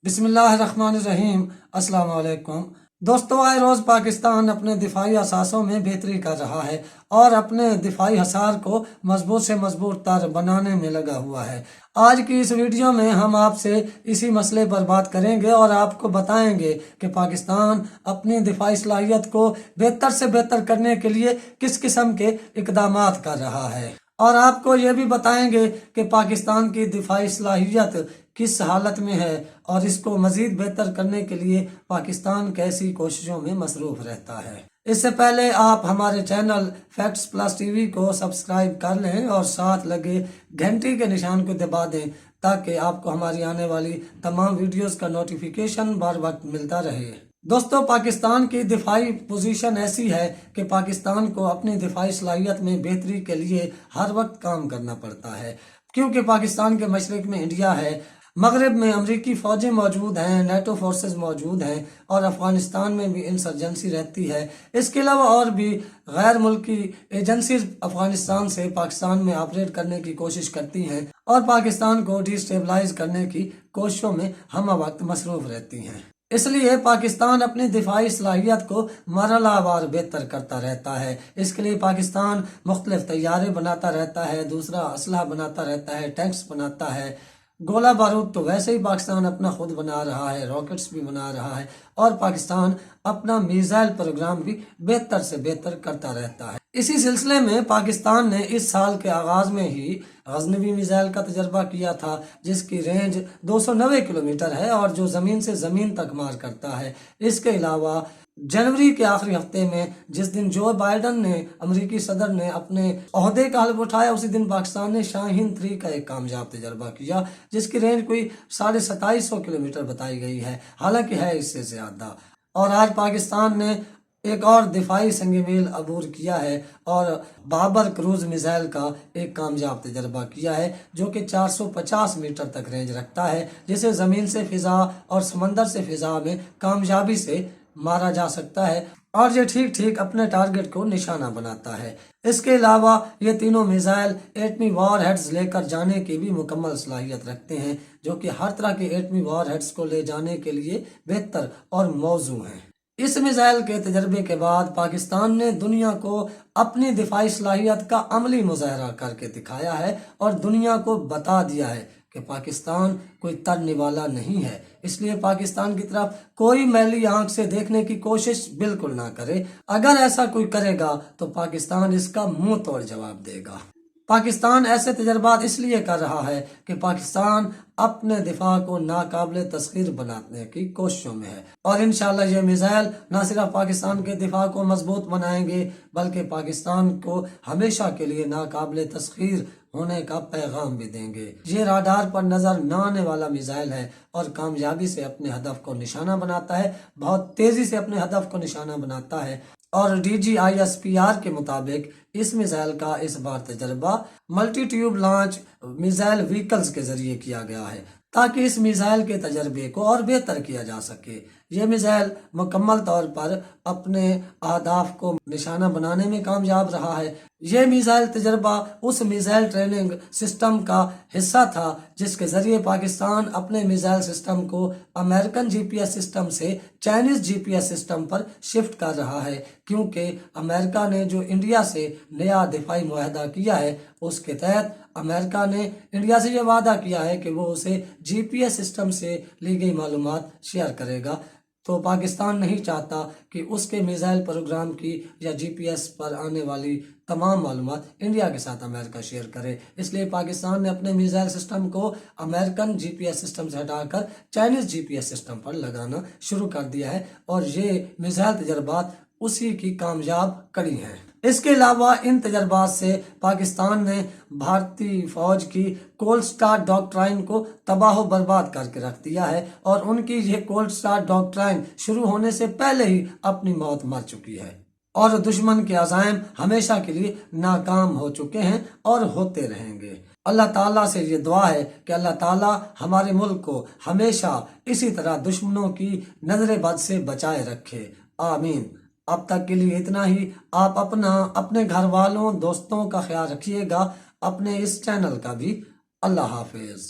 बिस्मिल्लाहिर्रहमानिर्रहीम। अस्सलाम वालेकुम दोस्तों, आए रोज़ पाकिस्तान अपने दिफाई असासों में बेहतरी कर रहा है और अपने दिफाई हसार को मजबूत से मजबूत तर बनाने में लगा हुआ है। आज की इस वीडियो में हम आपसे इसी मसले पर बात करेंगे और आपको बताएंगे कि पाकिस्तान अपनी दिफाई सलाहियत को बेहतर से बेहतर करने के लिए किस किस्म के इकदामात कर रहा है, और आपको ये भी बताएंगे कि पाकिस्तान की दिफाई सलाहियत किस हालत में है और इसको मजीद बेहतर करने के लिए पाकिस्तान कैसी कोशिशों में मसरूफ रहता है। इससे पहले आप हमारे चैनल फैक्ट्स प्लस टीवी को सब्सक्राइब कर लें और साथ लगे घंटी के निशान को दबा दें ताकि आपको हमारी आने वाली तमाम वीडियोस का नोटिफिकेशन बर वक्त मिलता रहे। दोस्तों, पाकिस्तान की दिफाई पोजीशन ऐसी है कि पाकिस्तान को अपनी दिफाई सलाहियत में बेहतरी के लिए हर वक्त काम करना पड़ता है, क्योंकि पाकिस्तान के मशरक में इंडिया है, मगरब में अमरीकी फौजें मौजूद हैं, नेटो फोर्सेस मौजूद हैं और अफगानिस्तान में भी इंसर्जेंसी रहती है। इसके अलावा और भी गैर मुल्की एजेंसीज अफगानिस्तान से पाकिस्तान में ऑपरेट करने की कोशिश करती हैं और पाकिस्तान को डिस्टेबलाइज करने की कोशिशों में हम वक्त मसरूफ रहती हैं। इसलिए पाकिस्तान अपनी दिफाई सलाहियत को मरहलावार बेहतर करता रहता है। इसके लिए पाकिस्तान मुख्तलिफ तैयारे बनाता रहता है, दूसरा असलहा बनाता रहता है, टैंक्स बनाता है, गोला बारूद तो वैसे ही पाकिस्तान अपना खुद बना रहा है, रॉकेट्स भी बना रहा है और पाकिस्तान अपना मिसाइल प्रोग्राम भी बेहतर से बेहतर करता रहता है। इसी सिलसिले में पाकिस्तान ने इस साल के आगाज में ही गजनवी मिसाइल का तजर्बा किया था, जिसकी रेंज 290 किलोमीटर है और जो जमीन से जमीन तक मार करता है। इसके अलावा जनवरी के आखिरी हफ्ते में जिस दिन जो बाइडन ने अमेरिकी सदर ने अपने ओहदे का हल्फ उठाया, उसी दिन पाकिस्तान ने शाहीन 3 का एक कामयाब तजर्बा किया, जिसकी रेंज कोई 2750 किलोमीटर बताई गई है, हालांकि है इससे ज्यादा। और आज पाकिस्तान ने एक और दिफाई संग मील अबूर किया है और बाबर क्रूज मिसाइल का एक कामयाब तजर्बा किया है, जो कि 450 मीटर तक रेंज रखता है, जिसे जमीन से फिजा और समंदर से फिजा में कामयाबी से मारा जा सकता है और ये ठीक ठीक अपने टारगेट को निशाना बनाता है। इसके अलावा ये तीनों मिसाइल एटमी वॉर हेड्स लेकर जाने की भी मुकम्मल सलाहियत रखते हैं, जो कि हर तरह के एटमी वॉर हेड्स को ले जाने के लिए बेहतर और मौजू हैं। इस मिसाइल के तजर्बे के बाद पाकिस्तान ने दुनिया को अपनी दिफाई सलाहियत का अमली मुजाहरा करके दिखाया है और दुनिया को बता दिया है कि पाकिस्तान कोई तरने वाला नहीं है। इसलिए पाकिस्तान की तरफ कोई मैली आंख से देखने की कोशिश बिल्कुल ना करे। अगर ऐसा कोई करेगा तो पाकिस्तान इसका मुंह तोड़ जवाब देगा। पाकिस्तान ऐसे तजर्बात इसलिए कर रहा है कि पाकिस्तान अपने दिफा को नाकाबिले तस्खीर बनाने की कोशिशों में है और इंशाल्लाह ये मिसाइल न सिर्फ पाकिस्तान के दिफा को मजबूत बनाएंगे बल्कि पाकिस्तान को हमेशा के लिए नाकाबिले तस्खीर होने का पैगाम भी देंगे। ये राडार पर नजर न आने वाला मिसाइल है और कामयाबी से अपने हदफ को निशाना बनाता है, बहुत तेजी से अपने हदफ को निशाना बनाता है। और DGISPR के मुताबिक इस मिसाइल का इस बार तजर्बा multi tube launch missile vehicles के जरिए किया गया है, ताकि इस मिसाइल के तजर्बे को और बेहतर किया जा सके। यह मिसाइल मुकम्मल तौर पर अपने अहदाफ को निशाना बनाने में कामयाब रहा है। यह मिसाइल तजर्बा उस मिसाइल ट्रेनिंग सिस्टम का हिस्सा था जिसके जरिए पाकिस्तान अपने मिसाइल सिस्टम को अमेरिकन GPS सिस्टम से चाइनीज GPS सिस्टम पर शिफ्ट कर रहा है, क्योंकि अमेरिका ने जो इंडिया से नया दिफाई मुआहदा किया है उसके तहत अमेरिका ने इंडिया से यह वादा किया है कि वो उसे GPS सिस्टम से ली गई मालूमात शेयर करेगा। तो पाकिस्तान नहीं चाहता कि उसके मिसाइल प्रोग्राम की या GPS पर आने वाली तमाम मालूमात इंडिया के साथ अमेरिका शेयर करे। इसलिए पाकिस्तान ने अपने मिसाइल सिस्टम को अमेरिकन GPS सिस्टम से हटाकर चाइनीज GPS सिस्टम पर लगाना शुरू कर दिया है और ये मिसाइल तजर्बात उसी की कामयाब कड़ी है। इसके अलावा इन तजर्बात से पाकिस्तान ने भारतीय फौज की कोल्ड स्टार डॉक्ट्राइन को तबाह बर्बाद करके रख दिया है और उनकी ये कोल्ड स्टार डॉक्ट्राइन शुरू होने से पहले ही अपनी मौत मर चुकी है और दुश्मन के अज़ाइम हमेशा के लिए नाकाम हो चुके हैं और होते रहेंगे। अल्लाह ताला से ये दुआ है कि अल्लाह ताला हमारे मुल्क को हमेशा इसी तरह दुश्मनों की नजर बद से बचाए रखे, आमीन। अब तक के लिए इतना ही। आप अपने घर वालों दोस्तों का ख्याल रखिएगा, अपने इस चैनल का भी। अल्लाह हाफिज।